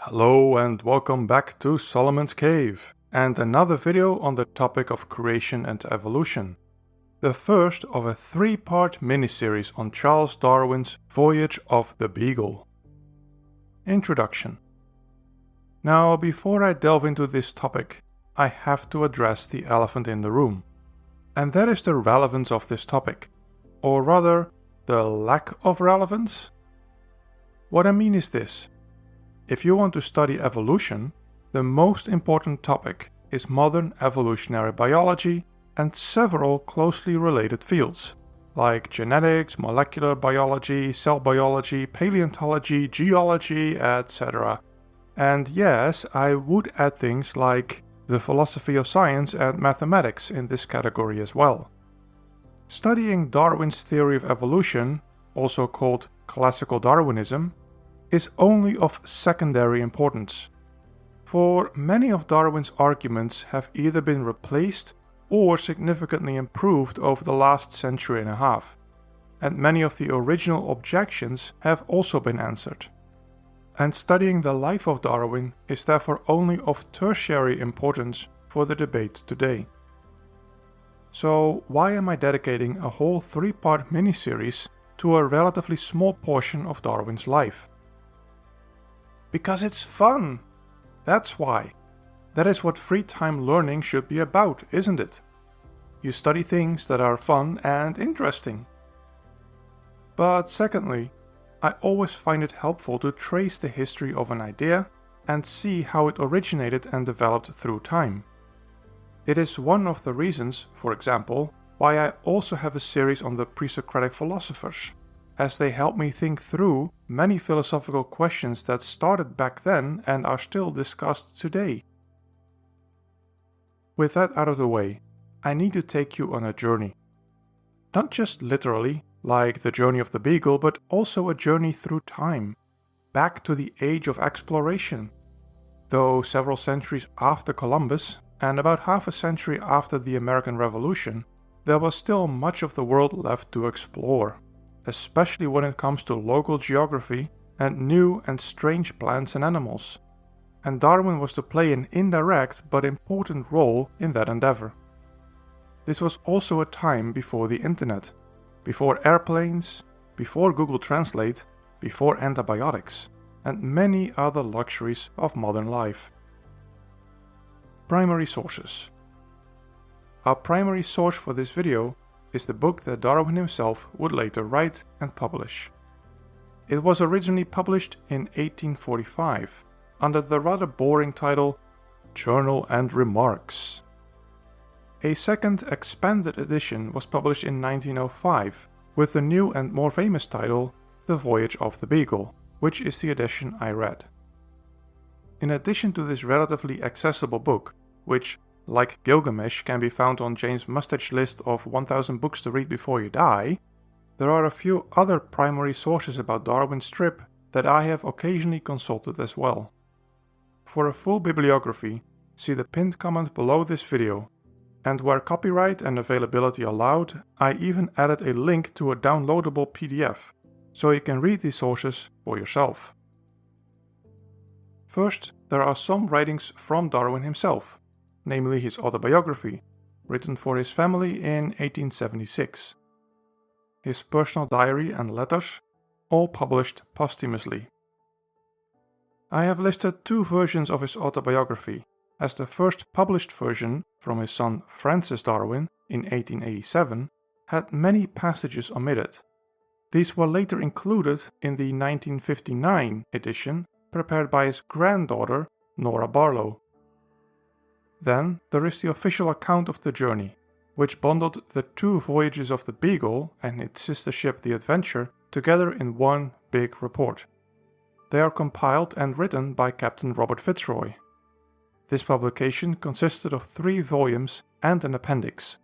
Hello and welcome back to Solomon's Cave, and another video on the topic of creation and evolution. The first of a three-part miniseries on Charles Darwin's Voyage of the Beagle. Introduction. Now, before I delve into this topic, I have to address the elephant in the room, and that is the relevance of this topic, or rather, the lack of relevance. What I mean is this. If you want to study evolution, the most important topic is modern evolutionary biology and several closely related fields, like genetics, molecular biology, cell biology, paleontology, geology, etc. And yes, I would add things like the philosophy of science and mathematics in this category as well. Studying Darwin's theory of evolution, also called classical Darwinism, is only of secondary importance, for many of Darwin's arguments have either been replaced or significantly improved over the last century and a half, and many of the original objections have also been answered. And studying the life of Darwin is therefore only of tertiary importance for the debate today. So why am I dedicating a whole three-part miniseries to a relatively small portion of Darwin's life? Because it's fun! That's why. That is what free time learning should be about, isn't it? You study things that are fun and interesting. But secondly, I always find it helpful to trace the history of an idea and see how it originated and developed through time. It is one of the reasons, for example, why I also have a series on the pre-Socratic philosophers, as they help me think through many philosophical questions that started back then and are still discussed today. With that out of the way, I need to take you on a journey. Not just literally, like the journey of the Beagle, but also a journey through time, back to the age of exploration. Though several centuries after Columbus, and about half a century after the American Revolution, there was still much of the world left to explore, especially when it comes to local geography and new and strange plants and animals. And Darwin was to play an indirect but important role in that endeavor. This was also a time before the internet, before airplanes, before Google Translate, before antibiotics, and many other luxuries of modern life. Primary sources. Our primary source for this video is the book that Darwin himself would later write and publish. It was originally published in 1845 under the rather boring title Journal and Remarks. A second expanded edition was published in 1905 with the new and more famous title The Voyage of the Beagle, which is the edition I read. In addition to this relatively accessible book, which like Gilgamesh can be found on James Mustache's list of 1000 books to read before you die, there are a few other primary sources about Darwin's trip that I have occasionally consulted as well. For a full bibliography, see the pinned comment below this video, and where copyright and availability allowed, I even added a link to a downloadable PDF, so you can read these sources for yourself. First, there are some writings from Darwin himself, namely his autobiography, written for his family in 1876. His personal diary and letters, all published posthumously. I have listed two versions of his autobiography, as the first published version, from his son Francis Darwin in 1887, had many passages omitted. These were later included in the 1959 edition, prepared by his granddaughter, Nora Barlow. Then there is the official account of the journey, which bundled the two voyages of the Beagle and its sister ship the Adventure together in one big report. They are compiled and written by Captain Robert FitzRoy. This publication consisted of 3 volumes and an appendix,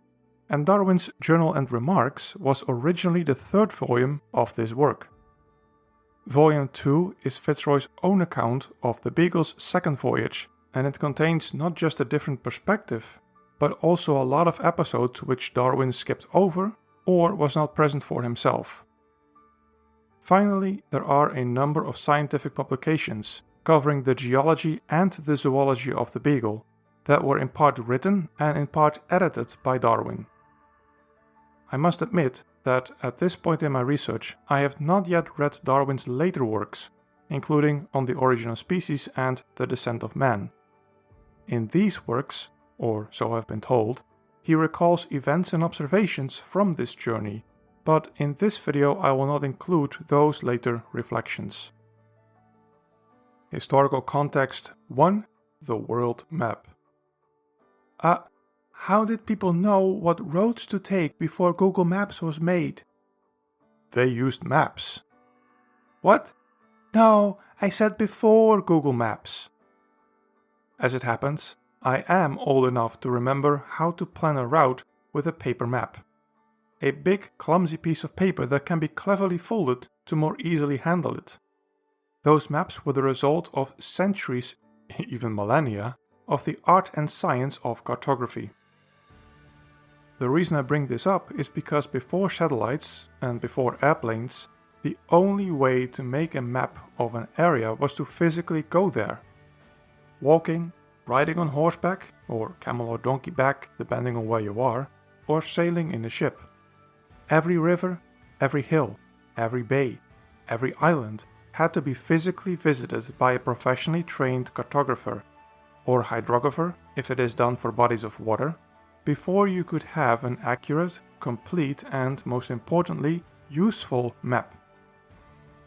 and Darwin's Journal and Remarks was originally the 3rd volume of this work. Volume 2 is FitzRoy's own account of the Beagle's second voyage, and it contains not just a different perspective, but also a lot of episodes which Darwin skipped over or was not present for himself. Finally, there are a number of scientific publications, covering the geology and the zoology of the beagle, that were in part written and in part edited by Darwin. I must admit that at this point in my research I have not yet read Darwin's later works, including On the Origin of Species and The Descent of Man. In these works, or so I've been told, he recalls events and observations from this journey, but in this video I will not include those later reflections. Historical context 1. The World Map. How did people know what roads to take before Google Maps was made? They used maps. What? No, I said before Google Maps. As it happens, I am old enough to remember how to plan a route with a paper map. A big, clumsy piece of paper that can be cleverly folded to more easily handle it. Those maps were the result of centuries, even millennia, of the art and science of cartography. The reason I bring this up is because before satellites and before airplanes, the only way to make a map of an area was to physically go there. Walking, riding on horseback, or camel or donkey back, depending on where you are, or sailing in a ship. Every river, every hill, every bay, every island had to be physically visited by a professionally trained cartographer, or hydrographer if it is done for bodies of water, before you could have an accurate, complete and, most importantly, useful map.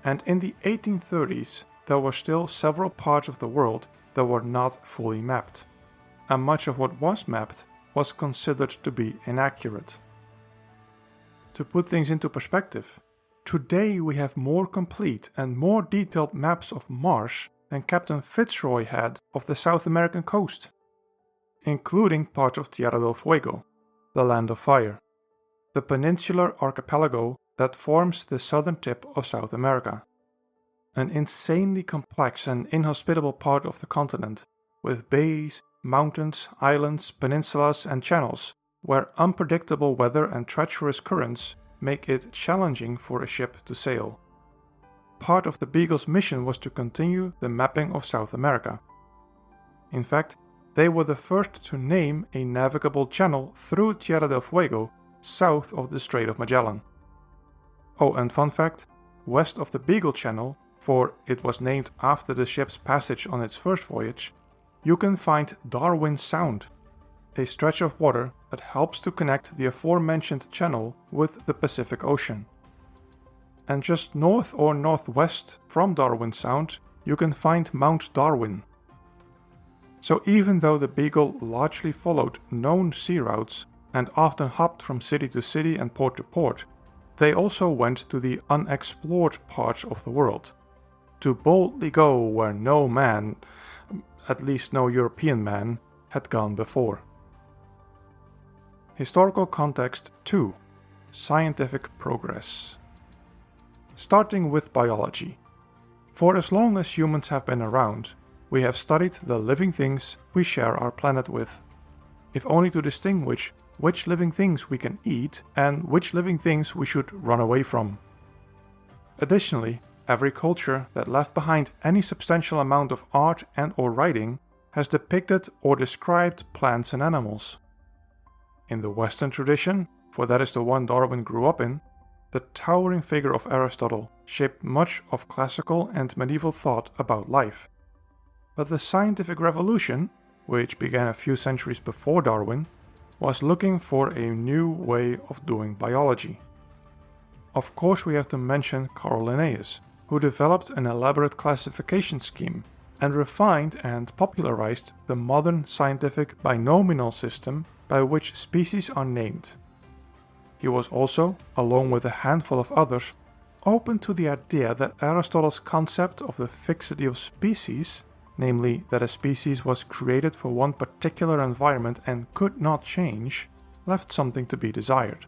And in the 1830s, there were still several parts of the world that were not fully mapped, and much of what was mapped was considered to be inaccurate. To put things into perspective, today we have more complete and more detailed maps of Mars than Captain FitzRoy had of the South American coast, including parts of Tierra del Fuego, the Land of Fire, the peninsular archipelago that forms the southern tip of South America. An insanely complex and inhospitable part of the continent, with bays, mountains, islands, peninsulas and channels, where unpredictable weather and treacherous currents make it challenging for a ship to sail. Part of the Beagle's mission was to continue the mapping of South America. In fact, they were the first to name a navigable channel through Tierra del Fuego, south of the Strait of Magellan. Oh, and fun fact, west of the Beagle Channel, for it was named after the ship's passage on its first voyage, you can find Darwin Sound, a stretch of water that helps to connect the aforementioned channel with the Pacific Ocean. And just north or northwest from Darwin Sound, you can find Mount Darwin. So even though the Beagle largely followed known sea routes and often hopped from city to city and port to port, they also went to the unexplored parts of the world, to boldly go where no man, at least no European man, had gone before. Historical context 2. Scientific progress. Starting with biology. For as long as humans have been around, we have studied the living things we share our planet with, if only to distinguish which living things we can eat and which living things we should run away from. Additionally, every culture that left behind any substantial amount of art and or writing has depicted or described plants and animals. In the Western tradition, for that is the one Darwin grew up in, the towering figure of Aristotle shaped much of classical and medieval thought about life. But the scientific revolution, which began a few centuries before Darwin, was looking for a new way of doing biology. Of course, we have to mention Carl Linnaeus, who developed an elaborate classification scheme and refined and popularized the modern scientific binomial system by which species are named. He was also, along with a handful of others, open to the idea that Aristotle's concept of the fixity of species, namely that a species was created for one particular environment and could not change, left something to be desired.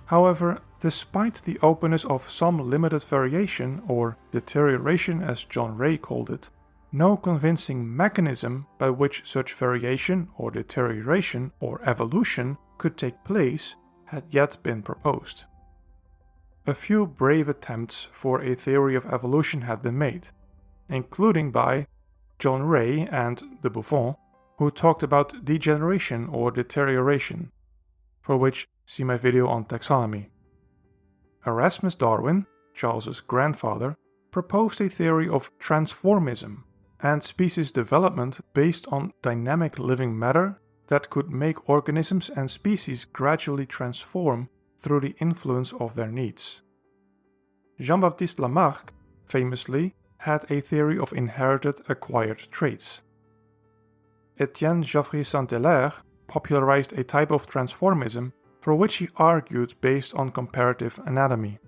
However, despite the openness of some limited variation, or deterioration as John Ray called it, no convincing mechanism by which such variation or deterioration or evolution could take place had yet been proposed. A few brave attempts for a theory of evolution had been made, including by John Ray and de Buffon, who talked about degeneration or deterioration, for which see my video on taxonomy. Erasmus Darwin, Charles's grandfather, proposed a theory of transformism and species development based on dynamic living matter that could make organisms and species gradually transform through the influence of their needs. Jean-Baptiste Lamarck famously had a theory of inherited acquired traits. Etienne Geoffroy Saint-Hilaire popularized a type of transformism for which he argued based on comparative anatomy.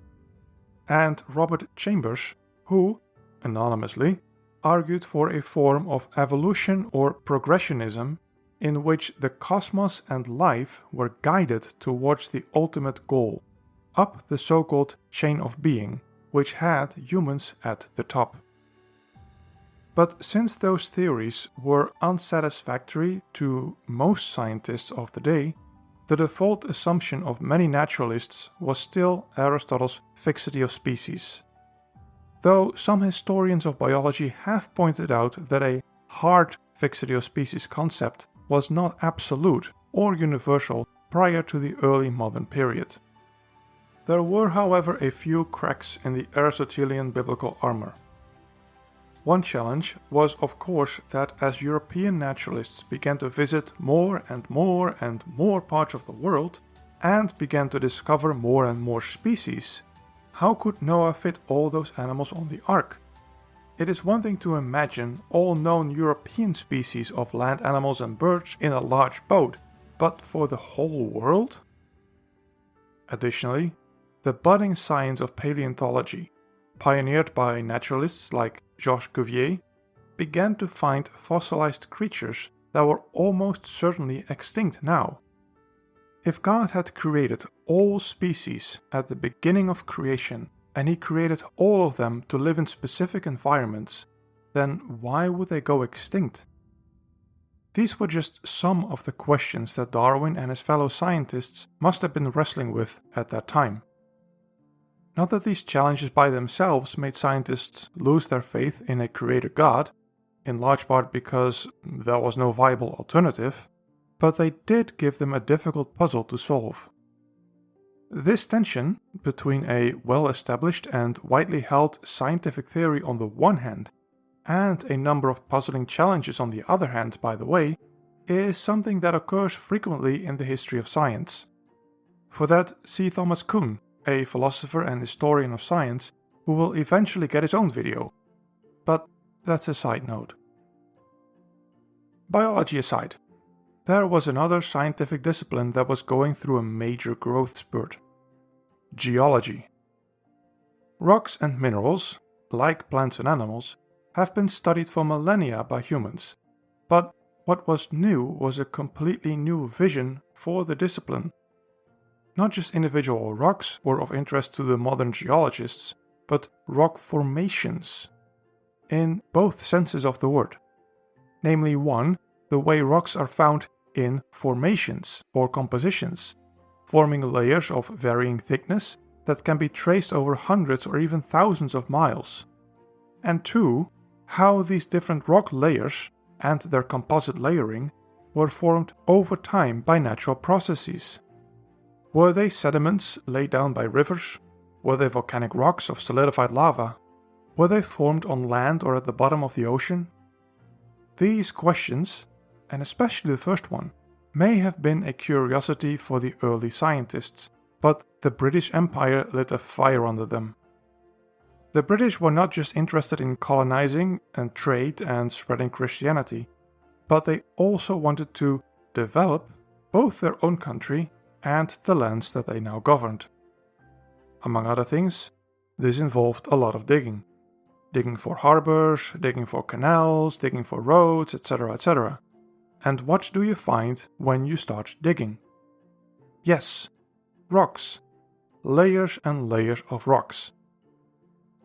And Robert Chambers, who, anonymously, argued for a form of evolution or progressionism in which the cosmos and life were guided towards the ultimate goal, up the so-called chain of being, which had humans at the top. But since those theories were unsatisfactory to most scientists of the day, the default assumption of many naturalists was still Aristotle's fixity of species. Though some historians of biology have pointed out that a hard fixity of species concept was not absolute or universal prior to the early modern period. There were, however, a few cracks in the Aristotelian biblical armor. One challenge was, of course, that as European naturalists began to visit more and more parts of the world and began to discover more and more species, how could Noah fit all those animals on the ark? It is one thing to imagine all known European species of land animals and birds in a large boat, but for the whole world? Additionally, the budding science of paleontology, pioneered by naturalists like Georges Cuvier, began to find fossilized creatures that were almost certainly extinct now. If God had created all species at the beginning of creation, and He created all of them to live in specific environments, then why would they go extinct? These were just some of the questions that Darwin and his fellow scientists must have been wrestling with at that time. Not that these challenges by themselves made scientists lose their faith in a creator God, in large part because there was no viable alternative, but they did give them a difficult puzzle to solve. This tension between a well-established and widely held scientific theory on the one hand, and a number of puzzling challenges on the other hand, by the way, is something that occurs frequently in the history of science. For that, see Thomas Kuhn, a philosopher and historian of science, who will eventually get his own video. But that's a side note. Biology aside, there was another scientific discipline that was going through a major growth spurt: geology. Rocks and minerals, like plants and animals, have been studied for millennia by humans, but what was new was a completely new vision for the discipline. Not just individual rocks were of interest to the modern geologists, but rock formations, in both senses of the word. Namely, one, the way rocks are found in formations or compositions, forming layers of varying thickness that can be traced over hundreds or even thousands of miles. And two, how these different rock layers and their composite layering were formed over time by natural processes. Were they sediments laid down by rivers? Were they volcanic rocks of solidified lava? Were they formed on land or at the bottom of the ocean? These questions, and especially the first one, may have been a curiosity for the early scientists, but the British Empire lit a fire under them. The British were not just interested in colonizing and trade and spreading Christianity, but they also wanted to develop both their own country and the lands that they now governed. Among other things, this involved a lot of digging. Digging for harbors, digging for canals, digging for roads, etc., etc. And what do you find when you start digging? Yes, rocks. Layers and layers of rocks.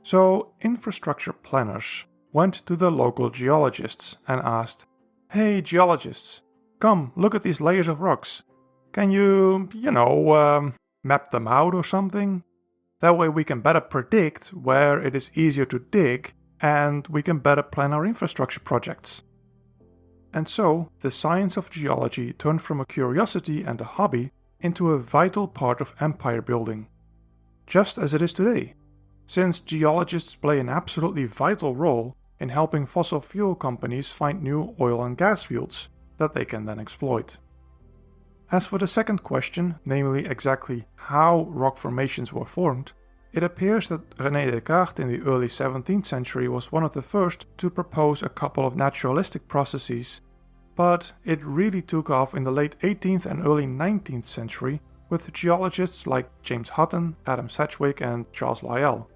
So infrastructure planners went to the local geologists and asked, "Hey geologists, come look at these layers of rocks. Can you, map them out or something? That way we can better predict where it is easier to dig and we can better plan our infrastructure projects. And so, the science of geology turned from a curiosity and a hobby into a vital part of empire building. Just as it is today, since geologists play an absolutely vital role in helping fossil fuel companies find new oil and gas fields that they can then exploit. As for the second question, namely exactly how rock formations were formed, it appears that René Descartes in the early 17th century was one of the first to propose a couple of naturalistic processes, but it really took off in the late 18th and early 19th century with geologists like James Hutton, Adam Sedgwick and Charles Lyell.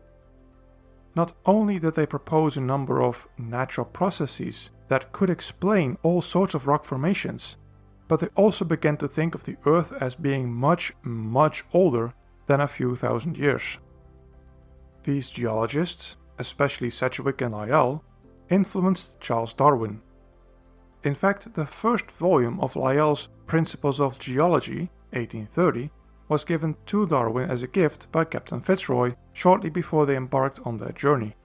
Not only did they propose a number of natural processes that could explain all sorts of rock formations, but they also began to think of the Earth as being much, much older than a few thousand years. These geologists, especially Sedgwick and Lyell, influenced Charles Darwin. In fact, the first volume of Lyell's Principles of Geology, 1830, was given to Darwin as a gift by Captain FitzRoy shortly before they embarked on their journey.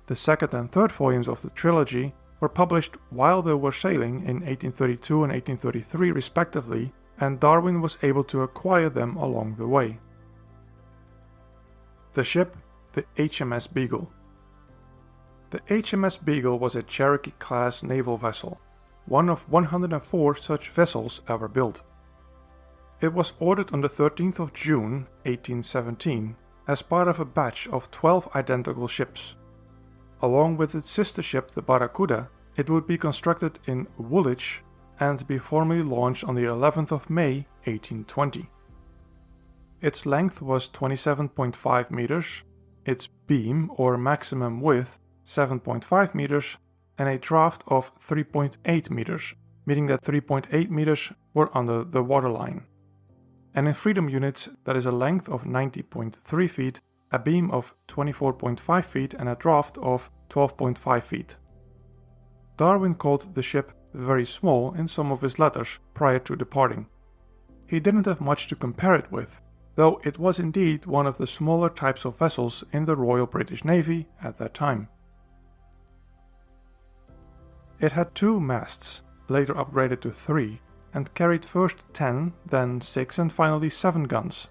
The second and third volumes of the trilogy were published while they were sailing in 1832 and 1833 respectively, and Darwin was able to acquire them along the way. The ship, the HMS Beagle. The HMS Beagle was a Cherokee-class naval vessel, one of 104 such vessels ever built. It was ordered on the 13th of June, 1817, as part of a batch of 12 identical ships. Along with its sister ship, the Barracuda, it would be constructed in Woolwich and be formally launched on the 11th of May, 1820. Its length was 27.5 meters, its beam or maximum width 7.5 meters, and a draft of 3.8 meters, meaning that 3.8 meters were under the waterline. And in freedom units, that is a length of 90.3 feet, a beam of 24.5 feet and a draft of 12.5 feet. Darwin called the ship very small in some of his letters prior to departing. He didn't have much to compare it with, though it was indeed one of the smaller types of vessels in the Royal British Navy at that time. It had 2 masts, later upgraded to 3, and carried first 10, then 6 and finally 7 guns.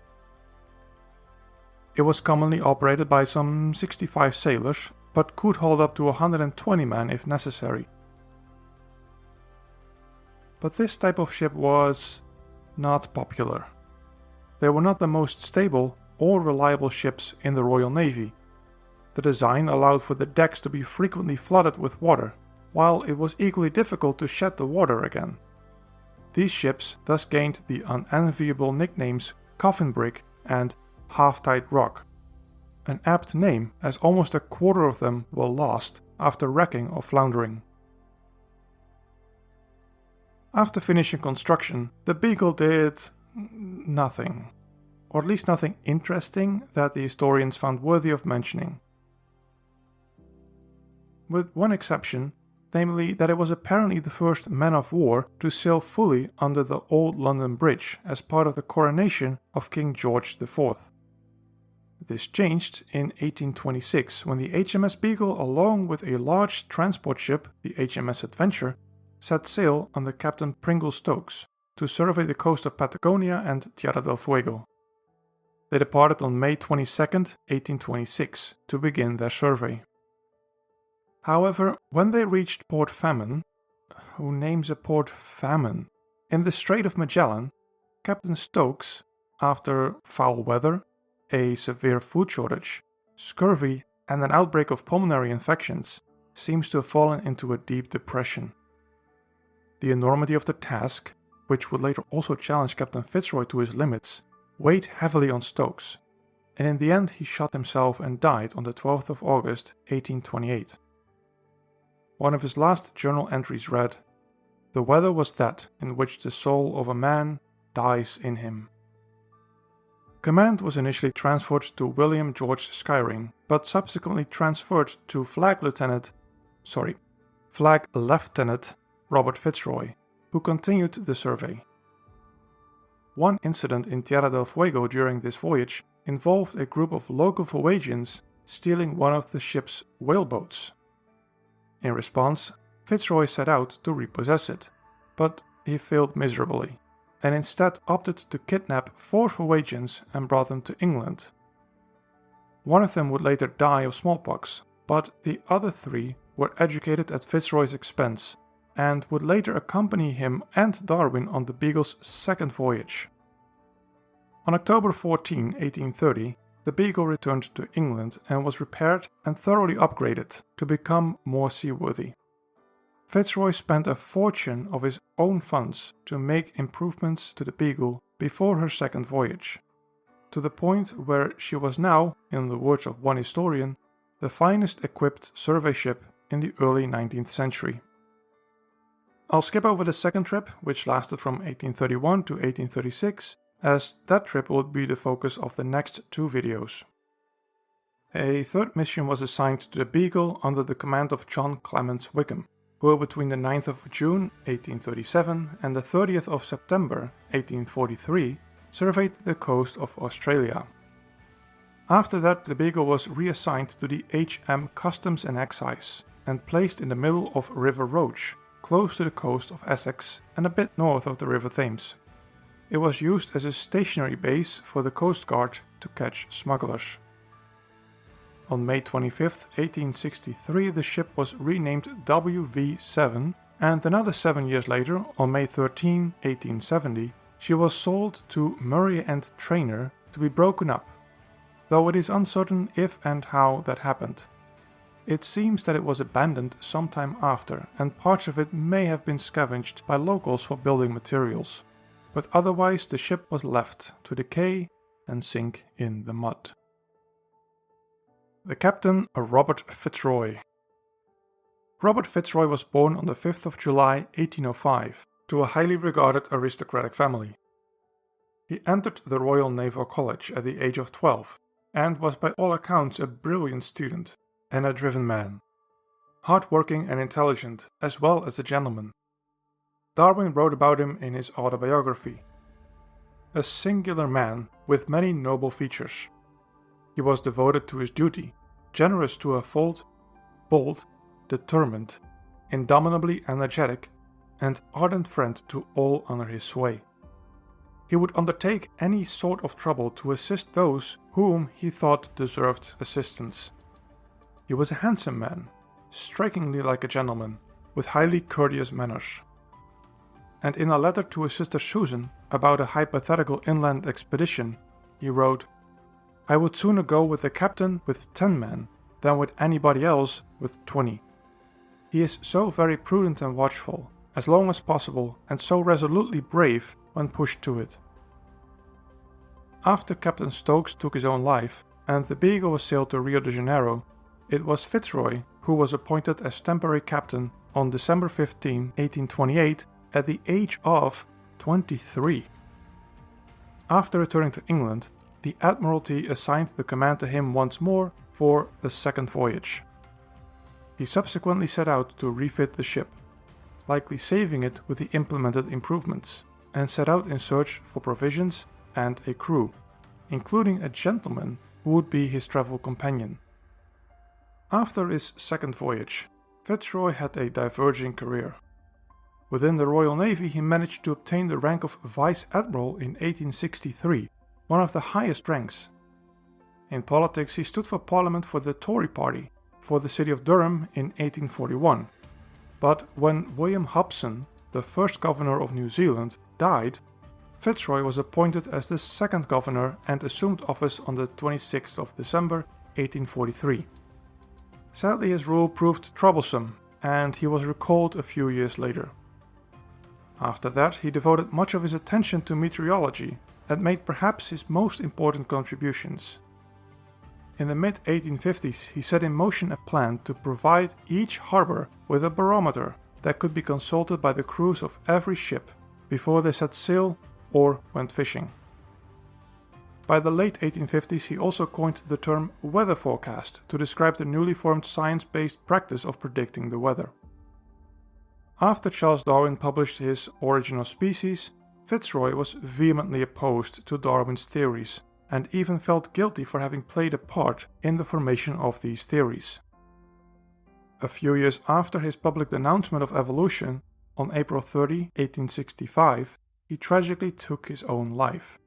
It was commonly operated by some 65 sailors, but could hold up to 120 men if necessary. But this type of ship was not popular. They were not the most stable or reliable ships in the Royal Navy. The design allowed for the decks to be frequently flooded with water, while it was equally difficult to shed the water again. These ships thus gained the unenviable nicknames Coffin Brick and Half-Tide Rock, an apt name as almost a quarter of them were lost after wrecking or floundering. After finishing construction, the Beagle did nothing, or at least nothing interesting that the historians found worthy of mentioning. With one exception, namely that it was apparently the first man of war to sail fully under the Old London Bridge as part of the coronation of King George IV. This changed in 1826 when the HMS Beagle, along with a large transport ship, the HMS Adventure, set sail under Captain Pringle Stokes to survey the coast of Patagonia and Tierra del Fuego. They departed on May 22, 1826 to begin their survey. However, when they reached Port Famine, who names a Port Famine, in the Strait of Magellan, Captain Stokes, after foul weather, a severe food shortage, scurvy, and an outbreak of pulmonary infections, seems to have fallen into a deep depression. The enormity of the task, which would later also challenge Captain FitzRoy to his limits, weighed heavily on Stokes, and in the end he shot himself and died on the 12th of August, 1828. One of his last journal entries read, "The weather was that in which the soul of a man dies in him." Command was initially transferred to William George Skyring, but subsequently transferred to Flag Lieutenant Robert FitzRoy, who continued the survey. One incident in Tierra del Fuego during this voyage involved a group of local Voyagians stealing one of the ship's whaleboats. In response, FitzRoy set out to repossess it, but he failed miserably, and instead opted to kidnap 4 Voyagians and brought them to England. One of them would later die of smallpox, but the other 3 were educated at FitzRoy's expense and would later accompany him and Darwin on the Beagle's second voyage. On October 14, 1830, the Beagle returned to England and was repaired and thoroughly upgraded to become more seaworthy. FitzRoy spent a fortune of his own funds to make improvements to the Beagle before her second voyage, to the point where she was now, in the words of one historian, the finest equipped survey ship in the early 19th century. I'll skip over the second trip, which lasted from 1831 to 1836, as that trip would be the focus of the next 2 videos. A third mission was assigned to the Beagle under the command of John Clements Wickham, who between the 9th of June 1837 and the 30th of September 1843 surveyed the coast of Australia. After that, the Beagle was reassigned to the HM Customs and Excise and placed in the middle of River Roach, close to the coast of Essex and a bit north of the River Thames. It was used as a stationary base for the Coast Guard to catch smugglers. On May 25, 1863, the ship was renamed WV-7, and another 7 years later, on May 13, 1870, she was sold to Murray & Traynor to be broken up, though it is uncertain if and how that happened. It seems that it was abandoned sometime after, and parts of it may have been scavenged by locals for building materials, but otherwise the ship was left to decay and sink in the mud. The captain, Robert FitzRoy. Robert FitzRoy was born on the 5th of July 1805 to a highly regarded aristocratic family. He entered the Royal Naval College at the age of 12 and was by all accounts a brilliant student and a driven man, hard-working and intelligent as well as a gentleman. Darwin wrote about him in his autobiography. A singular man with many noble features. He was devoted to his duty, generous to a fault, bold, determined, indomitably energetic, and ardent friend to all under his sway. He would undertake any sort of trouble to assist those whom he thought deserved assistance. He was a handsome man, strikingly like a gentleman, with highly courteous manners. And in a letter to his sister Susan about a hypothetical inland expedition, he wrote, "I would sooner go with a captain with 10 men than with anybody else with 20. He is so very prudent and watchful, as long as possible, and so resolutely brave when pushed to it." After Captain Stokes took his own life, and the Beagle was sailed to Rio de Janeiro, it was FitzRoy who was appointed as temporary captain on December 15, 1828, at the age of 23. After returning to England, the Admiralty assigned the command to him once more for the second voyage. He subsequently set out to refit the ship, likely saving it with the implemented improvements, and set out in search for provisions and a crew, including a gentleman who would be his travel companion. After his second voyage, FitzRoy had a diverging career. Within the Royal Navy, he managed to obtain the rank of Vice Admiral in 1863, one of the highest ranks. In politics, he stood for Parliament for the Tory party for the city of Durham in 1841. But when William Hobson, the first governor of New Zealand, died, FitzRoy was appointed as the second governor and assumed office on the 26th of December 1843. Sadly, his rule proved troublesome, and he was recalled a few years later. After that, he devoted much of his attention to meteorology and made perhaps his most important contributions. In the mid-1850s, he set in motion a plan to provide each harbor with a barometer that could be consulted by the crews of every ship before they set sail or went fishing. By the late 1850s, he also coined the term weather forecast to describe the newly formed science-based practice of predicting the weather. After Charles Darwin published his Origin of Species, FitzRoy was vehemently opposed to Darwin's theories and even felt guilty for having played a part in the formation of these theories. A few years after his public denouncement of evolution, on April 30, 1865, he tragically took his own life,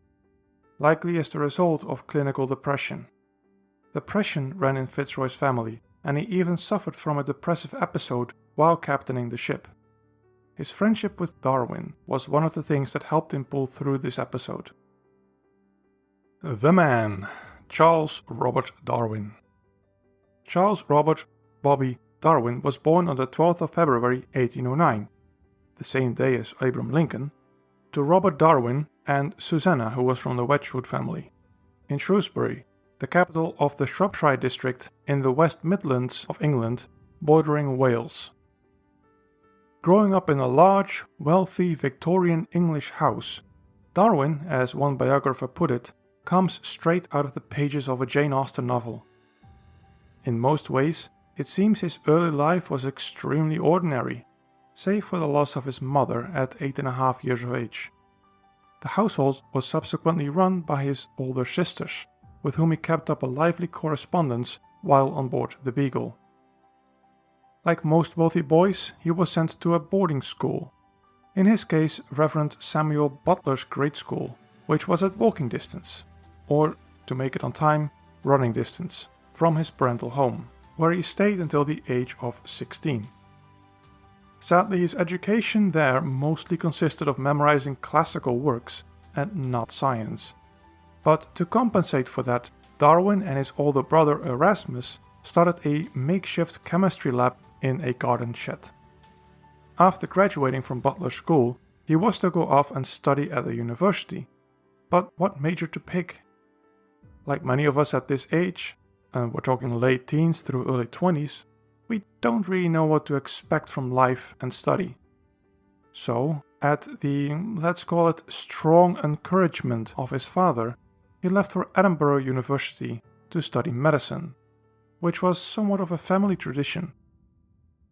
likely as the result of clinical depression. Depression ran in FitzRoy's family, and he even suffered from a depressive episode while captaining the ship. His friendship with Darwin was one of the things that helped him pull through this episode. The man, Charles Robert Darwin. Charles Robert Bobby Darwin was born on the 12th of February 1809, the same day as Abraham Lincoln, to Robert Darwin and Susanna, who was from the Wedgwood family, in Shrewsbury, the capital of the Shropshire district in the West Midlands of England, bordering Wales. Growing up in a large, wealthy Victorian English house, Darwin, as one biographer put it, comes straight out of the pages of a Jane Austen novel. In most ways, it seems his early life was extremely ordinary, save for the loss of his mother at 8.5 years of age. The household was subsequently run by his older sisters, with whom he kept up a lively correspondence while on board the Beagle. Like most wealthy boys, he was sent to a boarding school, in his case Reverend Samuel Butler's grade school, which was at walking distance, or, to make it on time, running distance, from his parental home, where he stayed until the age of 16. Sadly, his education there mostly consisted of memorizing classical works and not science. But to compensate for that, Darwin and his older brother Erasmus started a makeshift chemistry lab in a garden shed. After graduating from Butler School, he was to go off and study at the university. But what major to pick? Like many of us at this age, and we're talking late teens through early 20s, we don't really know what to expect from life and study. So, at the, let's call it, strong encouragement of his father, he left for Edinburgh University to study medicine, which was somewhat of a family tradition.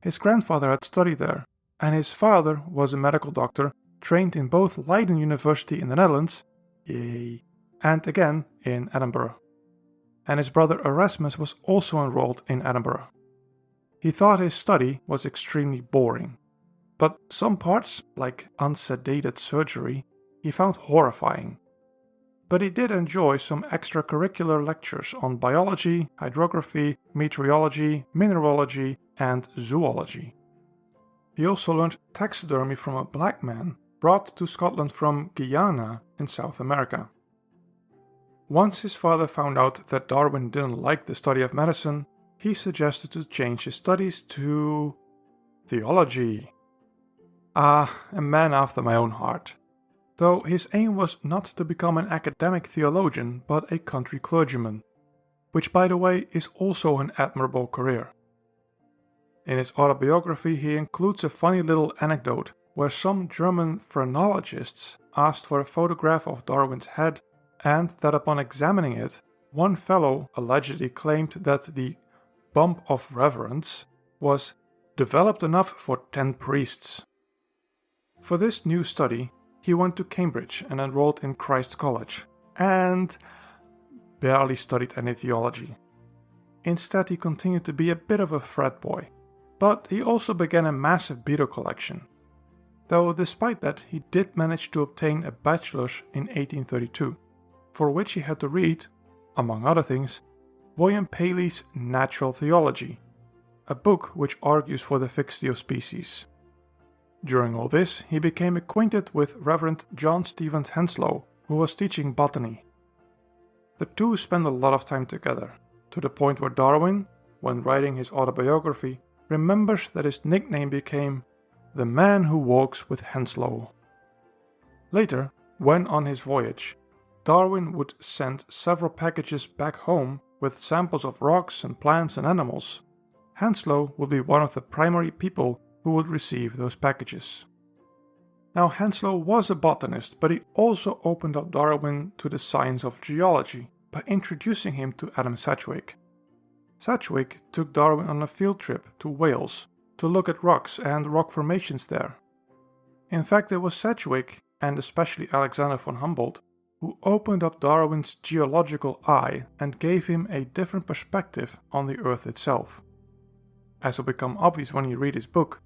His grandfather had studied there, and his father was a medical doctor trained in both Leiden University in the Netherlands, and again in Edinburgh. And his brother Erasmus was also enrolled in Edinburgh. He thought his study was extremely boring, but some parts, like unsedated surgery, he found horrifying. But he did enjoy some extracurricular lectures on biology, hydrography, meteorology, mineralogy, and zoology. He also learned taxidermy from a black man brought to Scotland from Guyana in South America. Once his father found out that Darwin didn't like the study of medicine, he suggested to change his studies to theology. A man after my own heart. Though his aim was not to become an academic theologian, but a country clergyman, which by the way is also an admirable career. In his autobiography he includes a funny little anecdote where some German phrenologists asked for a photograph of Darwin's head, and that upon examining it, one fellow allegedly claimed that the bump of reverence was developed enough for 10 priests. For this new study, he went to Cambridge and enrolled in Christ's College, and barely studied any theology. Instead, he continued to be a bit of a frat boy, but he also began a massive beetle collection. Though despite that, he did manage to obtain a bachelor's in 1832, for which he had to read, among other things, William Paley's Natural Theology, a book which argues for the fixity of species. During all this, he became acquainted with Reverend John Stevens Henslow, who was teaching botany. The two spent a lot of time together, to the point where Darwin, when writing his autobiography, remembers that his nickname became the man who walks with Henslow. Later, when on his voyage, Darwin would send several packages back home with samples of rocks and plants and animals. Henslow would be one of the primary people who would receive those packages. Now, Henslow was a botanist, but he also opened up Darwin to the science of geology by introducing him to Adam Sedgwick. Sedgwick took Darwin on a field trip to Wales to look at rocks and rock formations there. In fact, it was Sedgwick, and especially Alexander von Humboldt, who opened up Darwin's geological eye and gave him a different perspective on the Earth itself. As will become obvious when you read his book,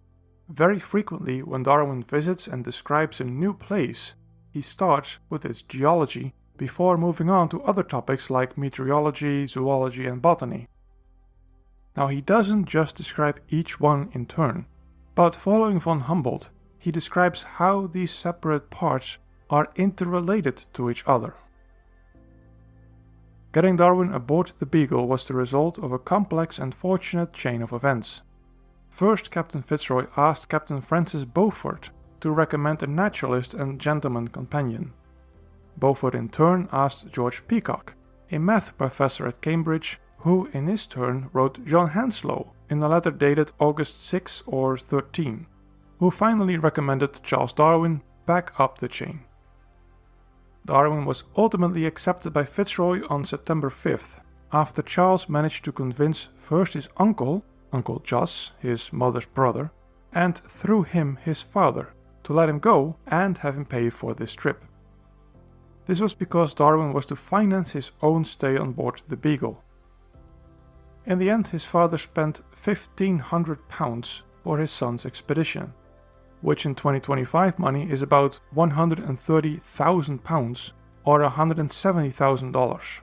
very frequently when Darwin visits and describes a new place, he starts with its geology before moving on to other topics like meteorology, zoology and botany. Now he doesn't just describe each one in turn, but following von Humboldt, he describes how these separate parts are interrelated to each other. Getting Darwin aboard the Beagle was the result of a complex and fortunate chain of events. First, Captain FitzRoy asked Captain Francis Beaufort to recommend a naturalist and gentleman companion. Beaufort in turn asked George Peacock, a math professor at Cambridge, who in his turn wrote John Henslow in a letter dated August 6 or 13, who finally recommended Charles Darwin back up the chain. Darwin was ultimately accepted by FitzRoy on September 5th, after Charles managed to convince first his uncle, Uncle Jos, his mother's brother, and through him his father, to let him go and have him pay for this trip. This was because Darwin was to finance his own stay on board the Beagle. In the end, his father spent £1,500 for his son's expedition, which in 2025 money is about £130,000 or $170,000.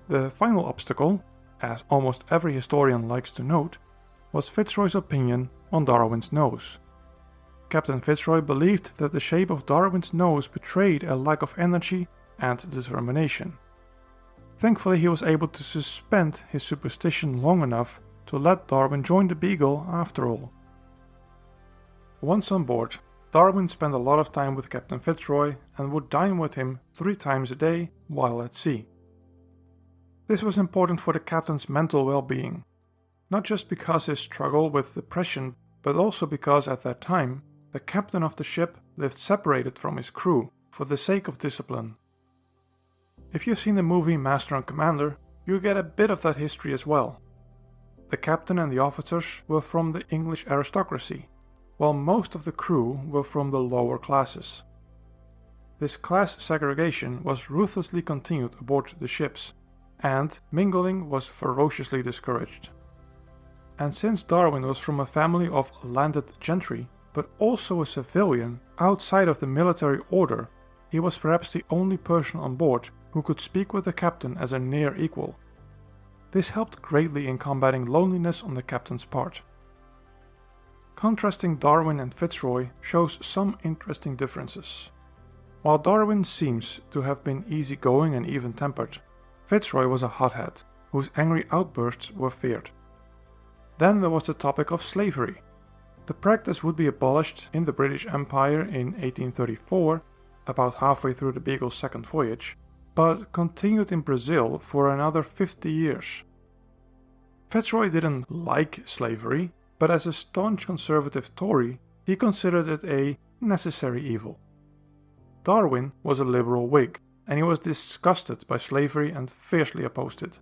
The final obstacle, as almost every historian likes to note, was FitzRoy's opinion on Darwin's nose. Captain FitzRoy believed that the shape of Darwin's nose betrayed a lack of energy and determination. Thankfully, he was able to suspend his superstition long enough to let Darwin join the Beagle after all. Once on board, Darwin spent a lot of time with Captain FitzRoy and would dine with him 3 times a day while at sea. This was important for the captain's mental well-being, not just because his struggle with depression, but also because at that time, the captain of the ship lived separated from his crew for the sake of discipline. If you've seen the movie Master and Commander, you get a bit of that history as well. The captain and the officers were from the English aristocracy, while most of the crew were from the lower classes. This class segregation was ruthlessly continued aboard the ships, and mingling was ferociously discouraged. And since Darwin was from a family of landed gentry, but also a civilian outside of the military order, he was perhaps the only person on board who could speak with the captain as a near equal. This helped greatly in combating loneliness on the captain's part. Contrasting Darwin and FitzRoy shows some interesting differences. While Darwin seems to have been easygoing and even-tempered, FitzRoy was a hothead, whose angry outbursts were feared. Then there was the topic of slavery. The practice would be abolished in the British Empire in 1834, about halfway through the Beagle's second voyage, but continued in Brazil for another 50 years. FitzRoy didn't like slavery, but as a staunch conservative Tory, he considered it a necessary evil. Darwin was a liberal Whig, and he was disgusted by slavery and fiercely opposed it.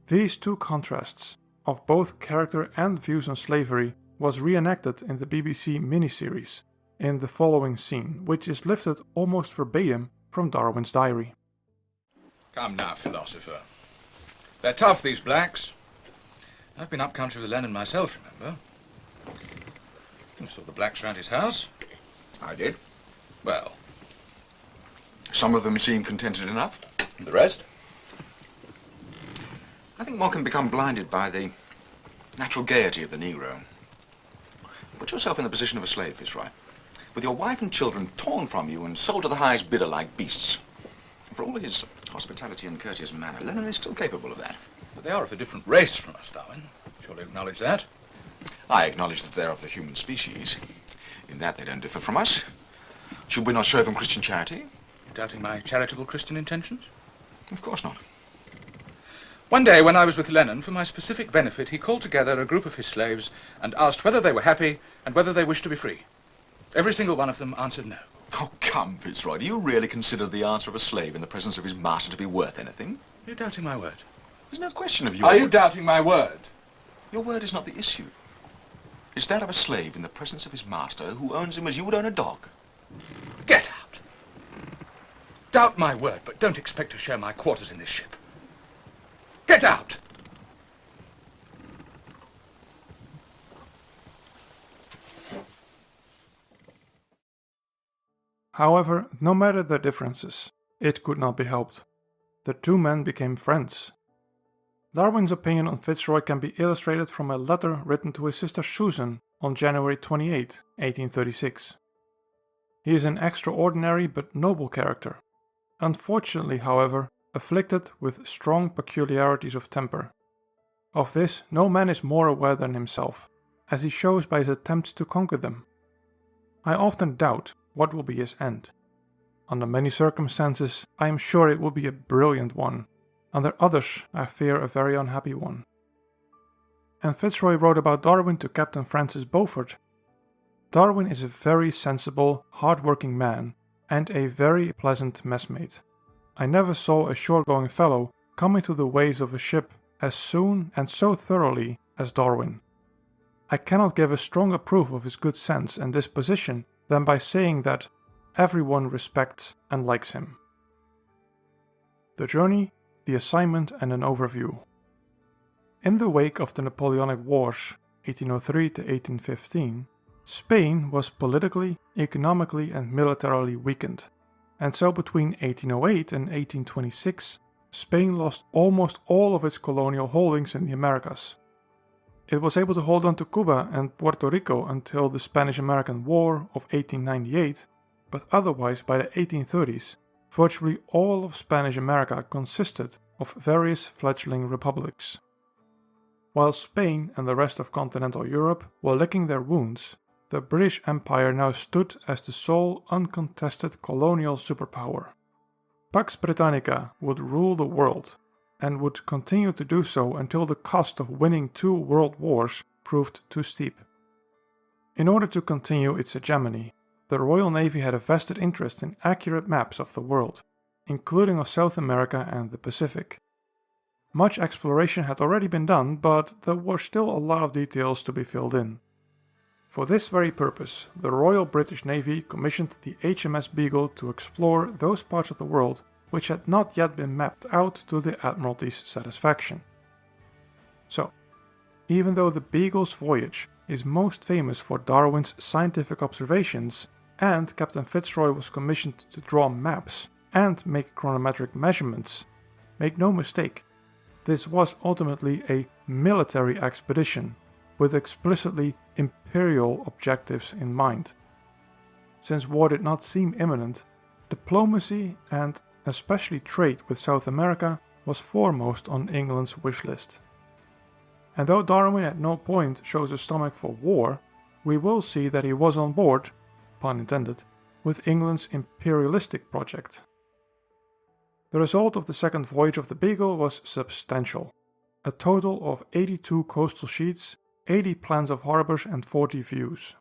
These two contrasts, of both character and views on slavery, was reenacted in the BBC miniseries in the following scene, which is lifted almost verbatim from Darwin's diary. Come now, philosopher. They're tough, these blacks. I've been up country with Lennon myself, remember? You saw the blacks round his house? I did. Well, Some of them seem contented enough. and the rest? I think one can become blinded by the natural gaiety of the Negro. Put yourself in the position of a slave, FitzRoy, with your wife and children torn from you and sold to the highest bidder like beasts. For all his hospitality and courteous manner, Lennon is still capable of that. But they are of a different race from us, Darwin. Surely acknowledge that? I acknowledge that they're of the human species. In that they don't differ from us. Should we not show them Christian charity? You doubting my charitable Christian intentions? Of course not. One day, when I was with Lennon, for my specific benefit, he called together a group of his slaves and asked whether they were happy and whether they wished to be free. Every single one of them answered no. Oh, come, FitzRoy, do you really consider the answer of a slave in the presence of his master to be worth anything? Are you doubting my word? There's no question of your... Are you doubting my word? Your word is not the issue. It's that of a slave in the presence of his master who owns him as you would own a dog. Get out. Doubt my word, but don't expect to share my quarters in this ship. Get out! However, no matter their differences, it could not be helped. The two men became friends. Darwin's opinion on FitzRoy can be illustrated from a letter written to his sister Susan on January 28, 1836. He is an extraordinary but noble character, unfortunately, however, afflicted with strong peculiarities of temper. Of this no man is more aware than himself, as he shows by his attempts to conquer them. I often doubt what will be his end. Under many circumstances, I am sure it will be a brilliant one. Under others, I fear a very unhappy one. And FitzRoy wrote about Darwin to Captain Francis Beaufort. Darwin is a very sensible, hard-working man, and a very pleasant messmate. I never saw a shore-going fellow come into the ways of a ship as soon and so thoroughly as Darwin. I cannot give a stronger proof of his good sense and disposition than by saying that everyone respects and likes him. The journey, the assignment, and an overview. In the wake of the Napoleonic Wars, 1803 to 1815, Spain was politically, economically, and militarily weakened, and so between 1808 and 1826, Spain lost almost all of its colonial holdings in the Americas. It was able to hold on to Cuba and Puerto Rico until the Spanish-American War of 1898, but otherwise by the 1830s, virtually all of Spanish America consisted of various fledgling republics. While Spain and the rest of continental Europe were licking their wounds, the British Empire now stood as the sole uncontested colonial superpower. Pax Britannica would rule the world, and would continue to do so until the cost of winning 2 world wars proved too steep. In order to continue its hegemony, the Royal Navy had a vested interest in accurate maps of the world, including of South America and the Pacific. Much exploration had already been done, but there were still a lot of details to be filled in. For this very purpose, the Royal British Navy commissioned the HMS Beagle to explore those parts of the world which had not yet been mapped out to the Admiralty's satisfaction. So, even though the Beagle's voyage is most famous for Darwin's scientific observations, and Captain FitzRoy was commissioned to draw maps and make chronometric measurements, make no mistake, this was ultimately a military expedition with explicitly imperial objectives in mind. Since war did not seem imminent, diplomacy and especially trade with South America was foremost on England's wish list. And though Darwin at no point shows a stomach for war, we will see that he was on board, pun intended, with England's imperialistic project. The result of the second voyage of the Beagle was substantial. A total of 82 coastal sheets, 80 plans of harbours and 40 views.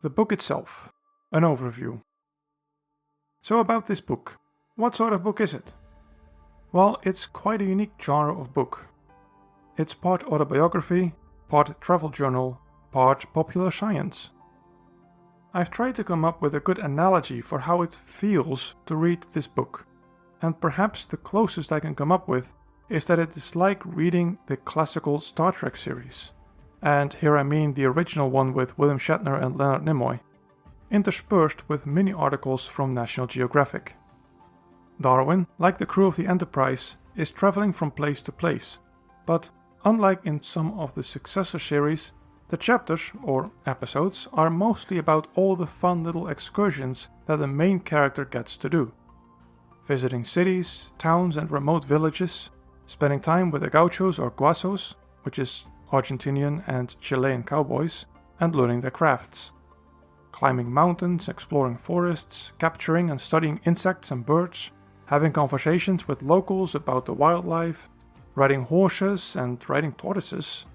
The book itself, an overview. So about this book, what sort of book is it? Well, it's quite a unique genre of book. It's part autobiography, part travel journal, part popular science. I've tried to come up with a good analogy for how it feels to read this book, and perhaps the closest I can come up with is that it is like reading the classical Star Trek series. And here I mean the original one with William Shatner and Leonard Nimoy, interspersed with mini articles from National Geographic. Darwin, like the crew of the Enterprise, is traveling from place to place, but unlike in some of the successor series, the chapters, or episodes, are mostly about all the fun little excursions that the main character gets to do. Visiting cities, towns and remote villages, spending time with the gauchos or guasos, which is Argentinian and Chilean cowboys, and learning their crafts. Climbing mountains, exploring forests, capturing and studying insects and birds, having conversations with locals about the wildlife, riding horses and riding tortoises,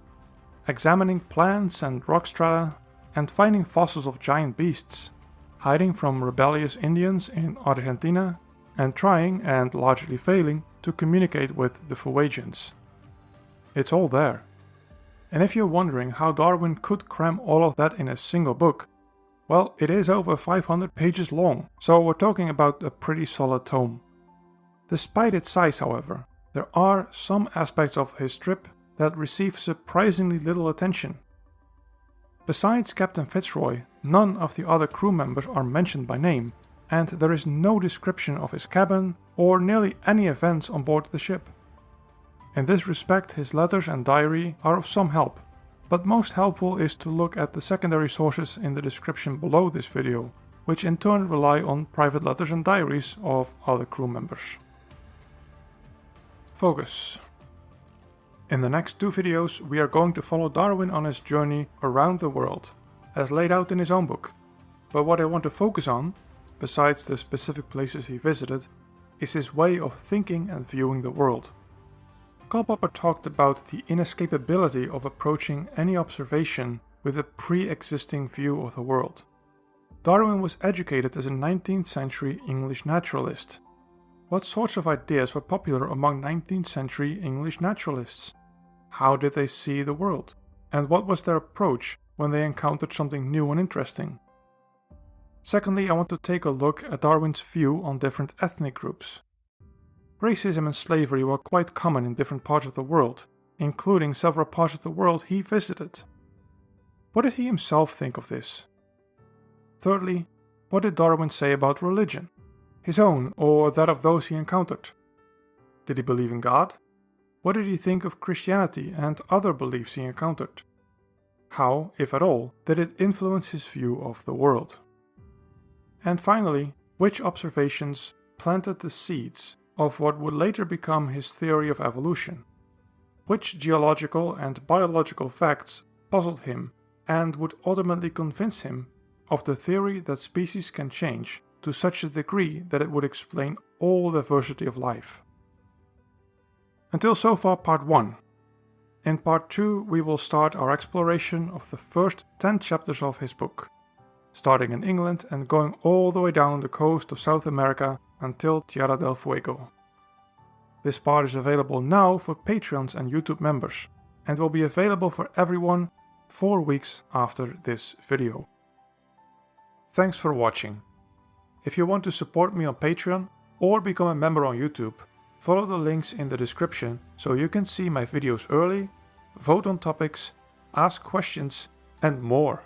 examining plants and rock strata, and finding fossils of giant beasts, hiding from rebellious Indians in Argentina, and trying, and largely failing, to communicate with the Voyagians. It's all there. And if you're wondering how Darwin could cram all of that in a single book, well, it is over 500 pages long, so we're talking about a pretty solid tome. Despite its size, however, there are some aspects of his trip that receive surprisingly little attention. Besides Captain FitzRoy, none of the other crew members are mentioned by name, and there is no description of his cabin or nearly any events on board the ship. In this respect, his letters and diary are of some help, but most helpful is to look at the secondary sources in the description below this video, which in turn rely on private letters and diaries of other crew members. Focus. In the next two videos we are going to follow Darwin on his journey around the world, as laid out in his own book. But what I want to focus on, besides the specific places he visited, is his way of thinking and viewing the world. Karl Popper talked about the inescapability of approaching any observation with a pre-existing view of the world. Darwin was educated as a 19th century English naturalist. What sorts of ideas were popular among 19th century English naturalists? How did they see the world? And what was their approach when they encountered something new and interesting? Secondly, I want to take a look at Darwin's view on different ethnic groups. Racism and slavery were quite common in different parts of the world, including several parts of the world he visited. What did he himself think of this? Thirdly, what did Darwin say about religion? His own or that of those he encountered? Did he believe in God? What did he think of Christianity and other beliefs he encountered? How, if at all, did it influence his view of the world? And finally, which observations planted the seeds of what would later become his theory of evolution? Which geological and biological facts puzzled him and would ultimately convince him of the theory that species can change to such a degree that it would explain all the diversity of life? Until so far part 1. In part 2 we will start our exploration of the first 10 chapters of his book, starting in England and going all the way down the coast of South America until Tierra del Fuego. This part is available now for Patreons and YouTube members, and will be available for everyone 4 weeks after this video. Thanks for watching. If you want to support me on Patreon or become a member on YouTube, follow the links in the description so you can see my videos early, vote on topics, ask questions, and more.